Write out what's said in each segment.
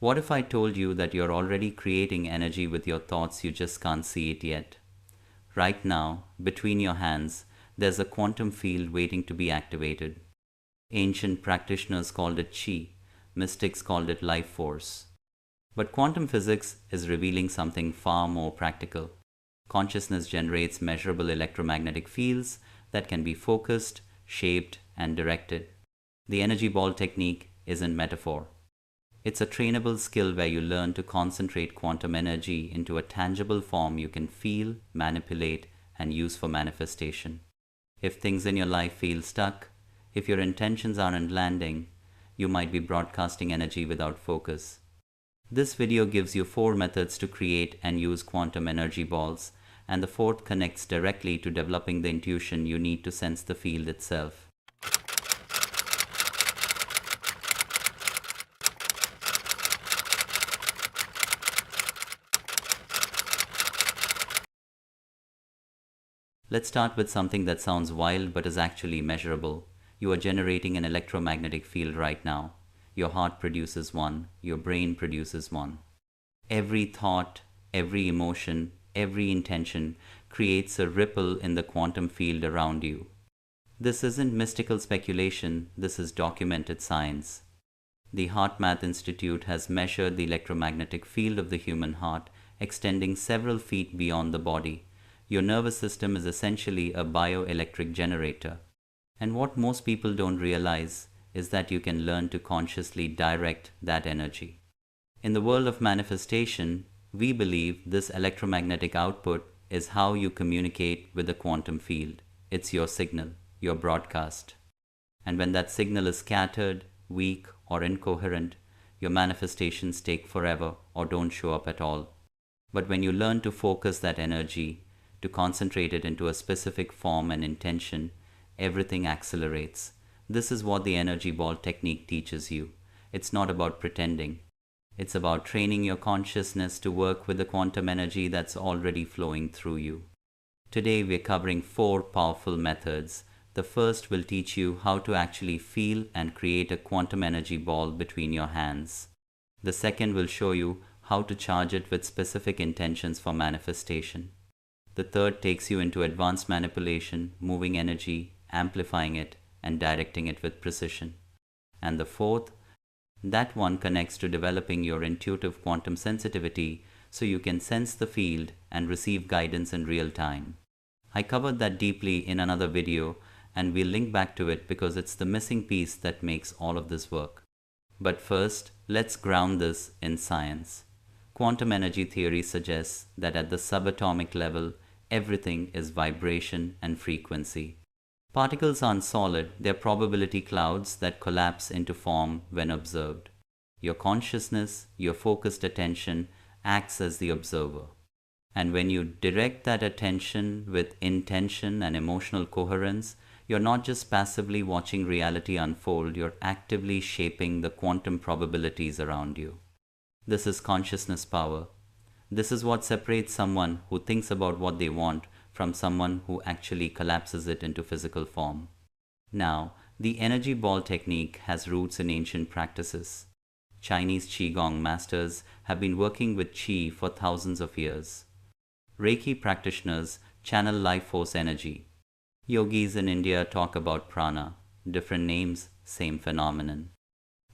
What if I told you that you're already creating energy with your thoughts, you just can't see it yet? Right now, between your hands, there's a quantum field waiting to be activated. Ancient practitioners called it chi, mystics called it life force. But quantum physics is revealing something far more practical. Consciousness generates measurable electromagnetic fields that can be focused, shaped, and directed. The energy ball technique isn't metaphor. It's a trainable skill where you learn to concentrate quantum energy into a tangible form you can feel, manipulate, and use for manifestation. If things in your life feel stuck, if your intentions aren't landing, you might be broadcasting energy without focus. This video gives you 4 methods to create and use quantum energy balls, and the fourth connects directly to developing the intuition you need to sense the field itself. Let's start with something that sounds wild but is actually measurable. You are generating an electromagnetic field right now. Your heart produces one, your brain produces one. Every thought, every emotion, every intention creates a ripple in the quantum field around you. This isn't mystical speculation, this is documented science. The HeartMath Institute has measured the electromagnetic field of the human heart, extending several feet beyond the body. Your nervous system is essentially a bioelectric generator. And what most people don't realize is that you can learn to consciously direct that energy. In the world of manifestation, we believe this electromagnetic output is how you communicate with the quantum field. It's your signal, your broadcast. And when that signal is scattered, weak, or incoherent, your manifestations take forever or don't show up at all. But when you learn to focus that energy, to concentrate it into a specific form and intention, everything accelerates. This is what the energy ball technique teaches you. It's not about pretending. It's about training your consciousness to work with the quantum energy that's already flowing through you. Today we're covering 4 powerful methods. The first will teach you how to actually feel and create a quantum energy ball between your hands. The second will show you how to charge it with specific intentions for manifestation. The third takes you into advanced manipulation, moving energy, amplifying it, and directing it with precision. And the fourth, that one connects to developing your intuitive quantum sensitivity so you can sense the field and receive guidance in real time. I covered that deeply in another video, and we'll link back to it because it's the missing piece that makes all of this work. But first, let's ground this in science. Quantum energy theory suggests that at the subatomic level, everything is vibration and frequency. Particles aren't solid, they're probability clouds that collapse into form when observed. Your consciousness, your focused attention, acts as the observer. And when you direct that attention with intention and emotional coherence, you're not just passively watching reality unfold, you're actively shaping the quantum probabilities around you. This is consciousness power. This is what separates someone who thinks about what they want from someone who actually collapses it into physical form. Now, the energy ball technique has roots in ancient practices. Chinese Qigong masters have been working with Qi for thousands of years. Reiki practitioners channel life force energy. Yogis in India talk about prana, different names, same phenomenon.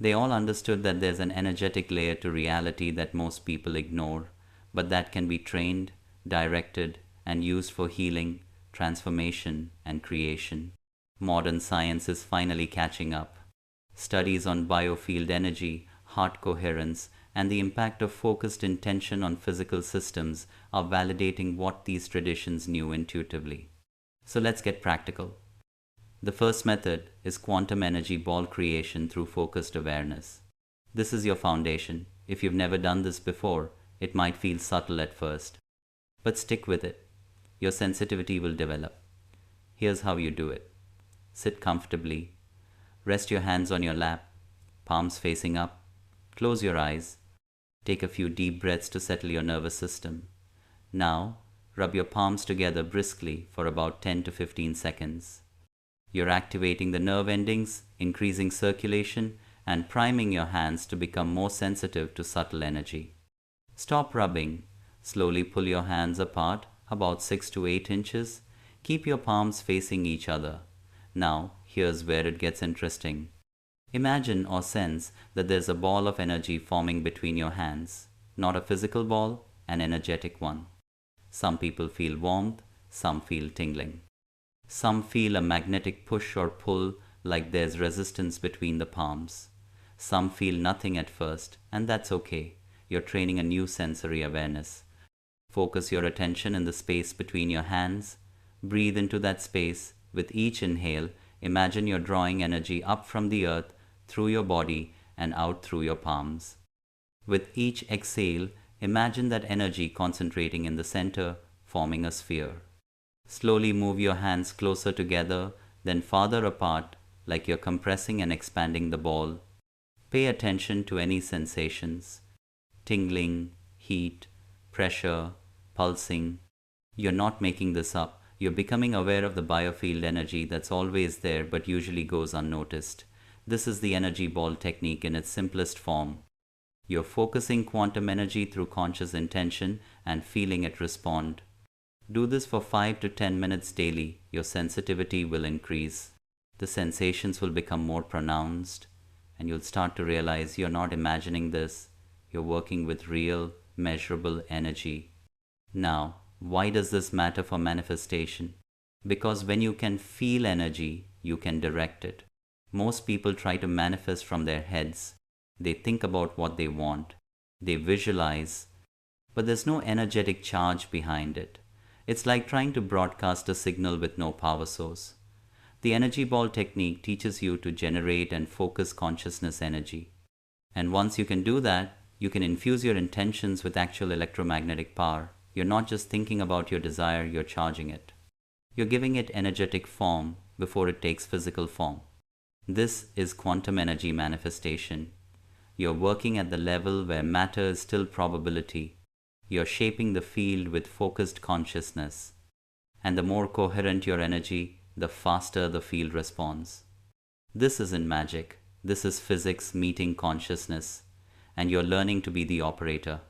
They all understood that there's an energetic layer to reality that most people ignore, but that can be trained, directed, and used for healing, transformation, and creation. Modern science is finally catching up. Studies on biofield energy, heart coherence, and the impact of focused intention on physical systems are validating what these traditions knew intuitively. So let's get practical. The first method is quantum energy ball creation through focused awareness. This is your foundation. If you've never done this before, it might feel subtle at first. But stick with it. Your sensitivity will develop. Here's how you do it. Sit comfortably. Rest your hands on your lap, palms facing up. Close your eyes. Take a few deep breaths to settle your nervous system. Now, rub your palms together briskly for about 10 to 15 seconds. You're activating the nerve endings, increasing circulation, and priming your hands to become more sensitive to subtle energy. Stop rubbing. Slowly pull your hands apart about 6 to 8 inches. Keep your palms facing each other. Now, here's where it gets interesting. Imagine or sense that there's a ball of energy forming between your hands. Not a physical ball, an energetic one. Some people feel warmth, some feel tingling. Some feel a magnetic push or pull, like there's resistance between the palms. Some feel nothing at first, and that's okay. You're training a new sensory awareness. Focus your attention in the space between your hands. Breathe into that space. With each inhale, imagine you're drawing energy up from the earth, through your body, and out through your palms. With each exhale, imagine that energy concentrating in the center, forming a sphere. Slowly move your hands closer together, then farther apart, like you're compressing and expanding the ball. Pay attention to any sensations: tingling, heat, pressure, pulsing. You're not making this up. You're becoming aware of the biofield energy that's always there but usually goes unnoticed. This is the energy ball technique in its simplest form. You're focusing quantum energy through conscious intention and feeling it respond. Do this for 5 to 10 minutes daily. Your sensitivity will increase. The sensations will become more pronounced, and you'll start to realize you're not imagining this. You're working with real, measurable energy. Now, why does this matter for manifestation? Because when you can feel energy, you can direct it. Most people try to manifest from their heads. They think about what they want. They visualize. But there's no energetic charge behind it. It's like trying to broadcast a signal with no power source. The energy ball technique teaches you to generate and focus consciousness energy. And once you can do that, you can infuse your intentions with actual electromagnetic power. You're not just thinking about your desire, you're charging it. You're giving it energetic form before it takes physical form. This is quantum energy manifestation. You're working at the level where matter is still probability. You're shaping the field with focused consciousness. And the more coherent your energy, the faster the field responds. This isn't magic. This is physics meeting consciousness. And you're learning to be the operator.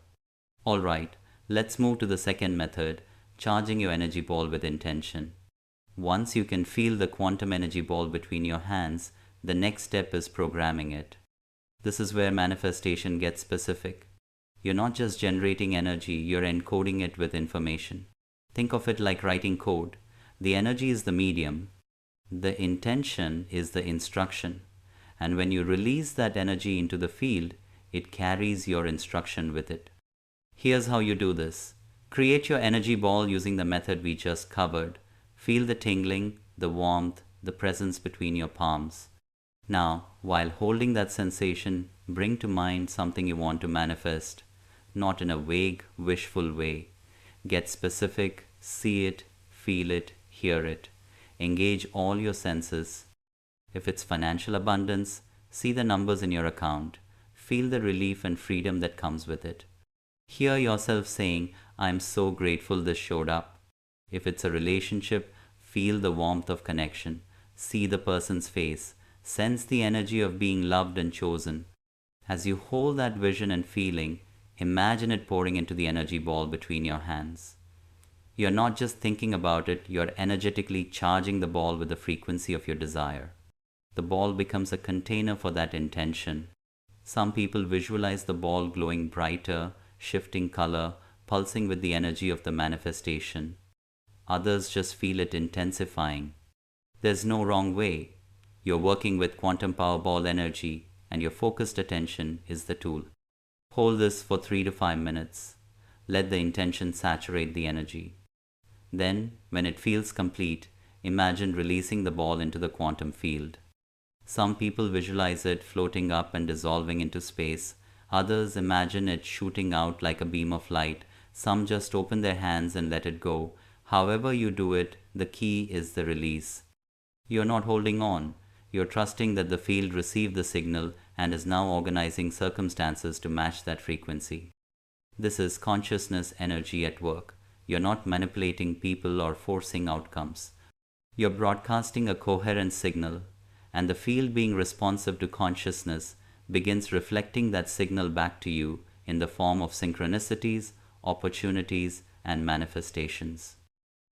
Alright, let's move to the second method, charging your energy ball with intention. Once you can feel the quantum energy ball between your hands, the next step is programming it. This is where manifestation gets specific. You're not just generating energy, you're encoding it with information. Think of it like writing code. The energy is the medium. The intention is the instruction. And when you release that energy into the field, it carries your instruction with it. Here's how you do this. Create your energy ball using the method we just covered. Feel the tingling, the warmth, the presence between your palms. Now, while holding that sensation, bring to mind something you want to manifest, not in a vague, wishful way. Get specific, see it, feel it, hear it. Engage all your senses. If it's financial abundance, see the numbers in your account. Feel the relief and freedom that comes with it. Hear yourself saying, "I'm so grateful this showed up." If it's a relationship, feel the warmth of connection. See the person's face. Sense the energy of being loved and chosen. As you hold that vision and feeling, imagine it pouring into the energy ball between your hands. You're not just thinking about it, you're energetically charging the ball with the frequency of your desire. The ball becomes a container for that intention. Some people visualize the ball glowing brighter, shifting color, pulsing with the energy of the manifestation. Others just feel it intensifying. There's no wrong way. You're working with quantum power ball energy, and your focused attention is the tool. Hold this for 3 to 5 minutes. Let the intention saturate the energy. Then, when it feels complete, imagine releasing the ball into the quantum field. Some people visualize it floating up and dissolving into space. Others imagine it shooting out like a beam of light. Some just open their hands and let it go. However you do it, the key is the release. You're not holding on. You're trusting that the field received the signal and is now organizing circumstances to match that frequency. This is consciousness energy at work. You're not manipulating people or forcing outcomes. You're broadcasting a coherent signal, and the field being responsive to consciousness begins reflecting that signal back to you in the form of synchronicities, opportunities, and manifestations.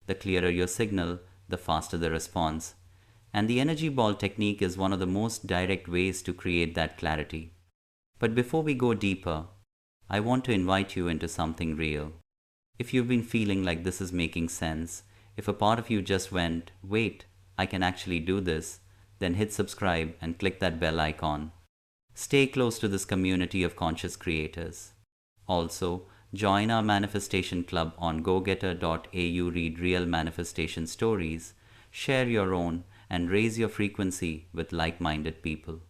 The clearer your signal, the faster the response. And the energy ball technique is one of the most direct ways to create that clarity. But before we go deeper, I want to invite you into something real. If you've been feeling like this is making sense, if a part of you just went, wait, I can actually do this, then hit subscribe and click that bell icon. Stay close to this community of conscious creators. Also, join our manifestation club on gogetter.au, read real manifestation stories, share your own, and raise your frequency with like-minded people.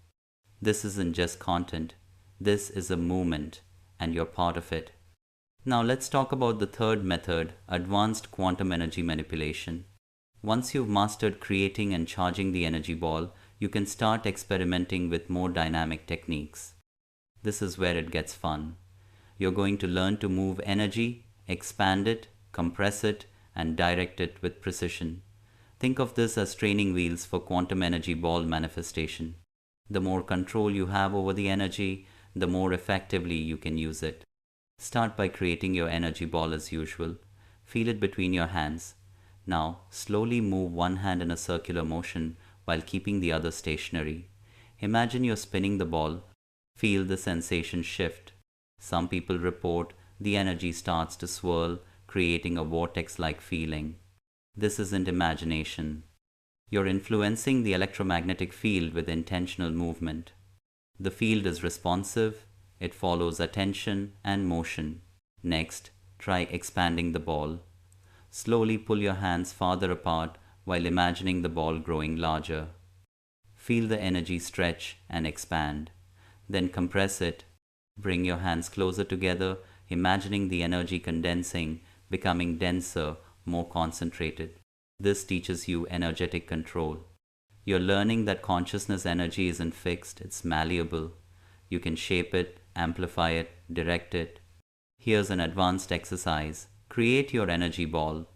This isn't just content, this is a movement, and you're part of it. Now let's talk about the third method, advanced quantum energy manipulation. Once you've mastered creating and charging the energy ball, you can start experimenting with more dynamic techniques. This is where it gets fun. You're going to learn to move energy, expand it, compress it, and direct it with precision. Think of this as training wheels for quantum energy ball manifestation. The more control you have over the energy, the more effectively you can use it. Start by creating your energy ball as usual. Feel it between your hands. Now, slowly move one hand in a circular motion while keeping the other stationary. Imagine you're spinning the ball. Feel the sensation shift. Some people report the energy starts to swirl, creating a vortex-like feeling. This isn't imagination. You're influencing the electromagnetic field with intentional movement. The field is responsive, it follows attention and motion. Next, try expanding the ball. Slowly pull your hands farther apart while imagining the ball growing larger. Feel the energy stretch and expand. Then compress it. Bring your hands closer together, imagining the energy condensing, becoming denser, more concentrated. This teaches you energetic control. You're learning that consciousness energy isn't fixed, it's malleable. You can shape it, amplify it, direct it. Here's an advanced exercise. Create your energy ball.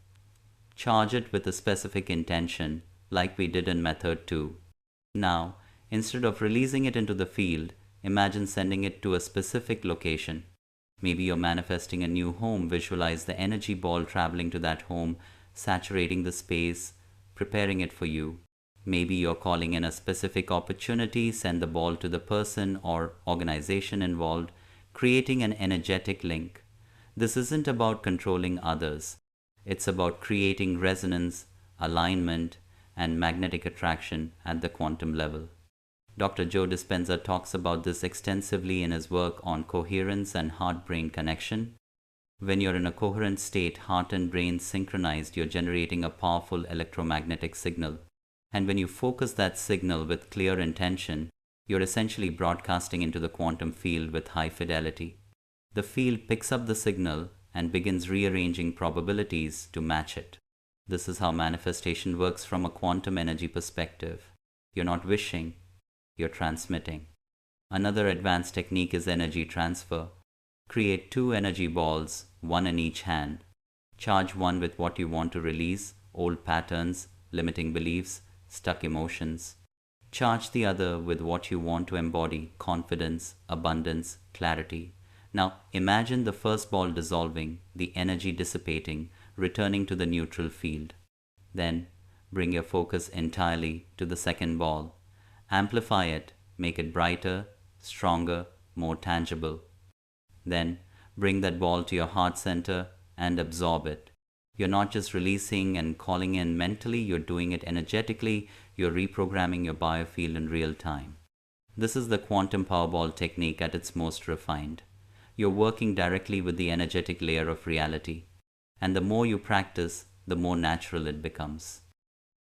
Charge it with a specific intention, like we did in method 2. Now, instead of releasing it into the field, imagine sending it to a specific location. Maybe you're manifesting a new home. Visualize the energy ball traveling to that home, saturating the space, preparing it for you. Maybe you're calling in a specific opportunity. Send the ball to the person or organization involved, creating an energetic link. This isn't about controlling others. It's about creating resonance, alignment, and magnetic attraction at the quantum level. Dr. Joe Dispenza talks about this extensively in his work on coherence and heart-brain connection. When you're in a coherent state, heart and brain synchronized, you're generating a powerful electromagnetic signal. And when you focus that signal with clear intention, you're essentially broadcasting into the quantum field with high fidelity. The field picks up the signal and begins rearranging probabilities to match it. This is how manifestation works from a quantum energy perspective. You're not wishing, you're transmitting. Another advanced technique is energy transfer. Create 2 energy balls, one in each hand. Charge one with what you want to release, old patterns, limiting beliefs, stuck emotions. Charge the other with what you want to embody, confidence, abundance, clarity. Now imagine the first ball dissolving, the energy dissipating, returning to the neutral field. Then bring your focus entirely to the second ball. Amplify it, make it brighter, stronger, more tangible. Then bring that ball to your heart center and absorb it. You're not just releasing and calling in mentally, you're doing it energetically, you're reprogramming your biofield in real time. This is the quantum powerball technique at its most refined. You're working directly with the energetic layer of reality. And the more you practice, the more natural it becomes.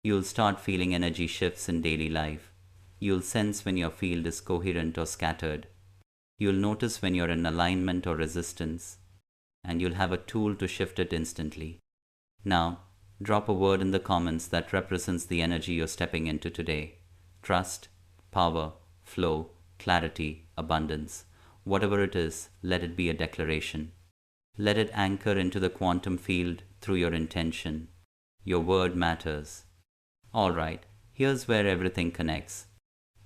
You'll start feeling energy shifts in daily life. You'll sense when your field is coherent or scattered. You'll notice when you're in alignment or resistance. And you'll have a tool to shift it instantly. Now, drop a word in the comments that represents the energy you're stepping into today. Trust, power, flow, clarity, abundance. Whatever it is, let it be a declaration. Let it anchor into the quantum field through your intention. Your word matters. Alright, here's where everything connects.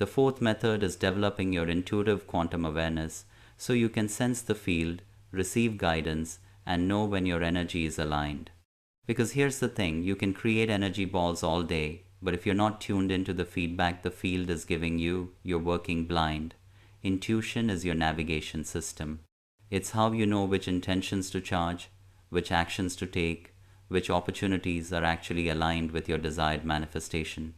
The fourth method is developing your intuitive quantum awareness so you can sense the field, receive guidance, and know when your energy is aligned. Because here's the thing, you can create energy balls all day, but if you're not tuned into the feedback the field is giving you, you're working blind. Intuition is your navigation system. It's how you know which intentions to charge, which actions to take, which opportunities are actually aligned with your desired manifestation.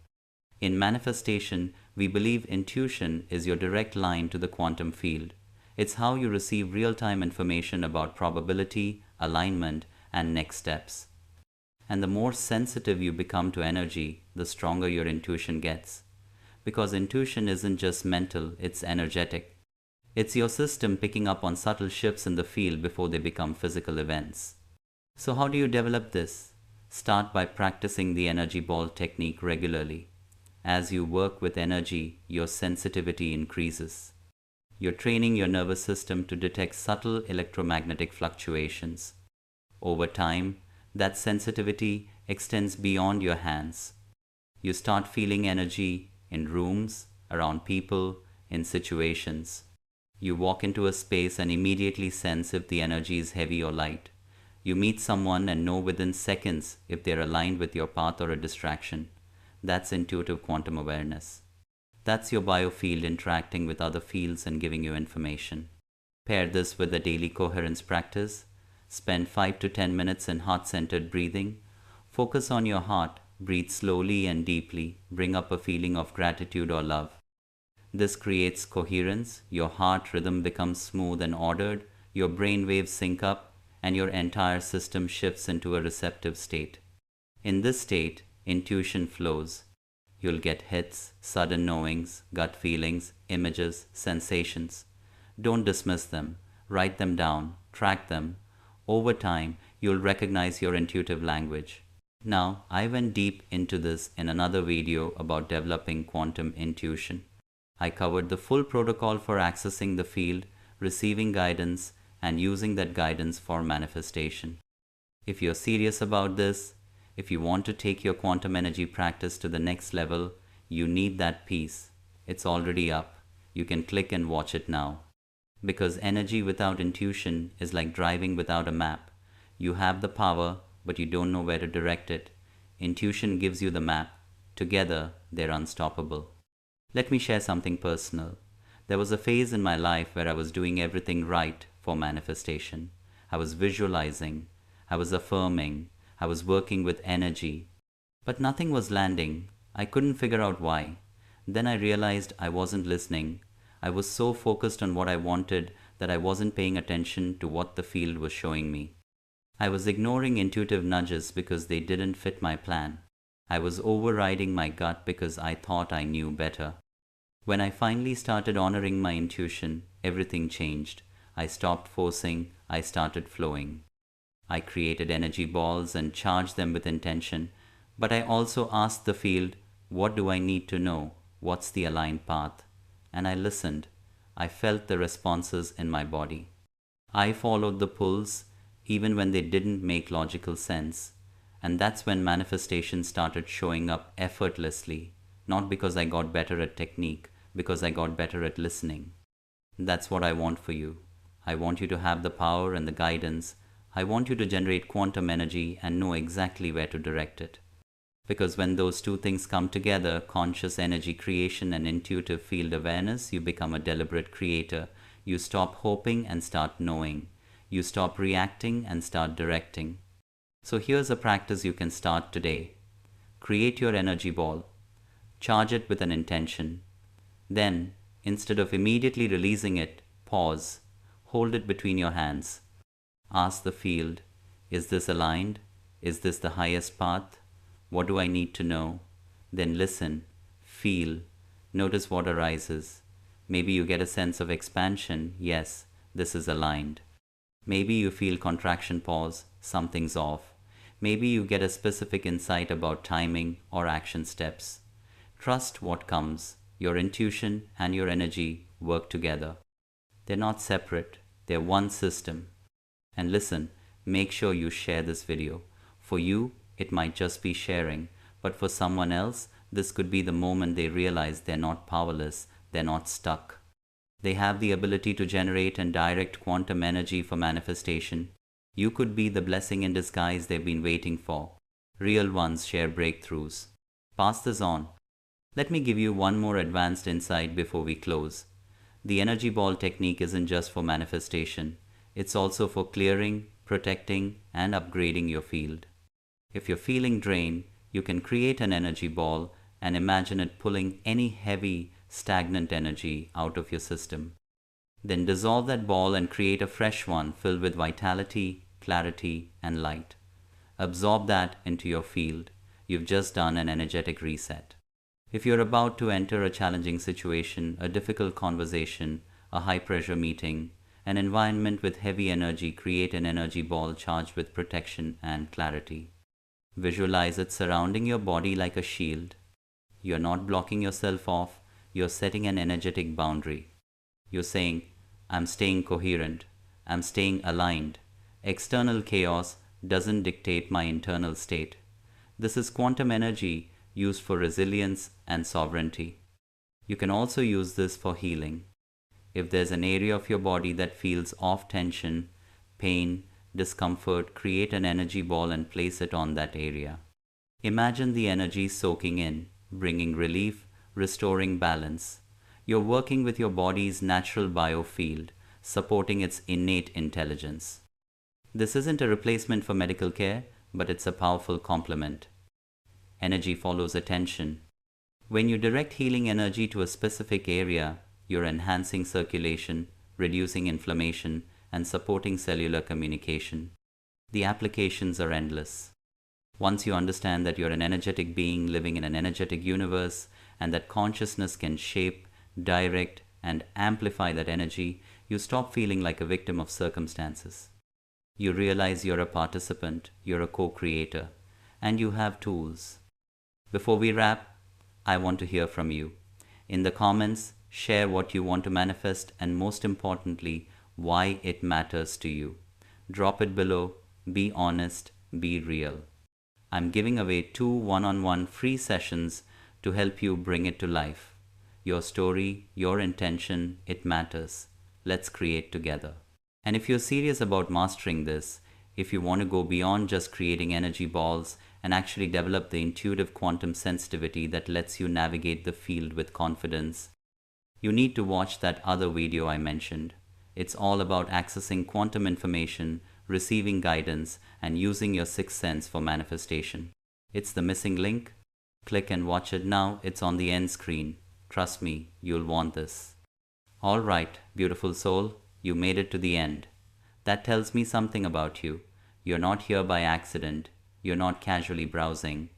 In manifestation, we believe intuition is your direct line to the quantum field. It's how you receive real-time information about probability, alignment, and next steps. And the more sensitive you become to energy, the stronger your intuition gets. Because intuition isn't just mental, it's energetic. It's your system picking up on subtle shifts in the field before they become physical events. So how do you develop this? Start by practicing the energy ball technique regularly. As you work with energy, your sensitivity increases. You're training your nervous system to detect subtle electromagnetic fluctuations. Over time, that sensitivity extends beyond your hands. You start feeling energy in rooms, around people, in situations. You walk into a space and immediately sense if the energy is heavy or light. You meet someone and know within seconds if they're aligned with your path or a distraction. That's intuitive quantum awareness. That's your biofield interacting with other fields and giving you information. Pair this with a daily coherence practice. Spend 5 to 10 minutes in heart-centered breathing. Focus on your heart, breathe slowly and deeply, bring up a feeling of gratitude or love. This creates coherence, your heart rhythm becomes smooth and ordered, your brain waves sync up, and your entire system shifts into a receptive state. In this state, intuition flows. You'll get hits, sudden knowings, gut feelings, images, sensations. Don't dismiss them. Write them down. Track them. Over time, you'll recognize your intuitive language. Now, I went deep into this in another video about developing quantum intuition. I covered the full protocol for accessing the field, receiving guidance, and using that guidance for manifestation. If you're serious about this, if you want to take your quantum energy practice to the next level, you need that piece. It's already up. You can click and watch it now. Because energy without intuition is like driving without a map. You have the power, but you don't know where to direct it. Intuition gives you the map. Together, they're unstoppable. Let me share something personal. There was a phase in my life where I was doing everything right for manifestation. I was visualizing, I was affirming, I was working with energy. But nothing was landing. I couldn't figure out why. Then I realized I wasn't listening. I was so focused on what I wanted that I wasn't paying attention to what the field was showing me. I was ignoring intuitive nudges because they didn't fit my plan. I was overriding my gut because I thought I knew better. When I finally started honoring my intuition, everything changed. I stopped forcing, I started flowing. I created energy balls and charged them with intention, but I also asked the field, what do I need to know? What's the aligned path? And I listened. I felt the responses in my body. I followed the pulls, even when they didn't make logical sense. And that's when manifestation started showing up effortlessly, not because I got better at technique, because I got better at listening. That's what I want for you. I want you to have the power and the guidance. I want you to generate quantum energy and know exactly where to direct it. Because when those two things come together, conscious energy creation and intuitive field awareness, you become a deliberate creator. You stop hoping and start knowing. You stop reacting and start directing. So here's a practice you can start today. Create your energy ball. Charge it with an intention. Then, instead of immediately releasing it, pause. Hold it between your hands. Ask the field, is this aligned? Is this the highest path? What do I need to know? Then listen, feel, notice what arises. Maybe you get a sense of expansion, yes, this is aligned. Maybe you feel contraction pause, something's off. Maybe you get a specific insight about timing or action steps. Trust what comes. Your intuition and your energy work together. They're not separate, they're one system. And listen, make sure you share this video. For you, it might just be sharing, but for someone else, This could be the moment they realize they're not powerless, they're not stuck. They have the ability to generate and direct quantum energy for manifestation. You could be the blessing in disguise they've been waiting for. Real ones share breakthroughs. Pass this on. Let me give you one more advanced insight before we close. The energy ball technique isn't just for manifestation. It's also for clearing, protecting, and upgrading your field. If you're feeling drained, you can create an energy ball and imagine it pulling any heavy, stagnant energy out of your system. Then dissolve that ball and create a fresh one filled with vitality, clarity, and light. Absorb that into your field. You've just done an energetic reset. If you're about to enter a challenging situation, a difficult conversation, a high-pressure meeting, an environment with heavy energy, create an energy ball charged with protection and clarity. Visualize it surrounding your body like a shield. You're not blocking yourself off, you're setting an energetic boundary. You're saying, I'm staying coherent, I'm staying aligned. External chaos doesn't dictate my internal state. This is quantum energy used for resilience and sovereignty. You can also use this for healing. If there's an area of your body that feels off tension, pain, discomfort, create an energy ball and place it on that area. Imagine the energy soaking in, bringing relief, restoring balance. You're working with your body's natural biofield, supporting its innate intelligence. This isn't a replacement for medical care, but it's a powerful complement. Energy follows attention. When you direct healing energy to a specific area, you're enhancing circulation, reducing inflammation, and supporting cellular communication. The applications are endless. Once you understand that you're an energetic being living in an energetic universe, and that consciousness can shape, direct, and amplify that energy, you stop feeling like a victim of circumstances. You realize you're a participant, you're a co-creator, and you have tools. Before we wrap, I want to hear from you. In the comments, share what you want to manifest and most importantly, why it matters to you. Drop it below, be honest, be real. I'm giving away 2 one-on-one free sessions to help you bring it to life. Your story, your intention, it matters. Let's create together. And if you're serious about mastering this, if you want to go beyond just creating energy balls and actually develop the intuitive quantum sensitivity that lets you navigate the field with confidence, you need to watch that other video I mentioned. It's all about accessing quantum information, receiving guidance, and using your sixth sense for manifestation. It's the missing link. Click and watch it now. It's on the end screen. Trust me, you'll want this. All right, beautiful soul, you made it to the end. That tells me something about you. You're not here by accident. You're not casually browsing.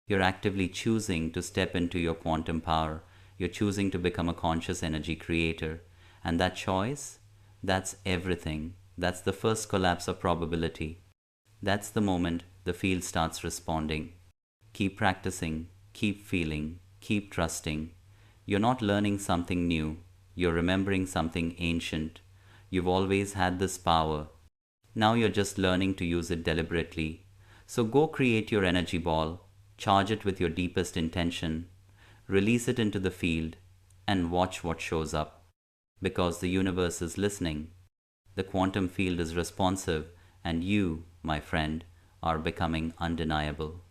You're actively choosing to step into your quantum power. You're choosing to become a conscious energy creator. And that choice, that's everything. That's the first collapse of probability. That's the moment the field starts responding. Keep practicing, keep feeling, keep trusting. You're not learning something new. You're remembering something ancient. You've always had this power. Now you're just learning to use it deliberately. So go create your energy ball, charge it with your deepest intention, release it into the field, and watch what shows up. Because the universe is listening. The quantum field is responsive, and you, my friend, are becoming undeniable.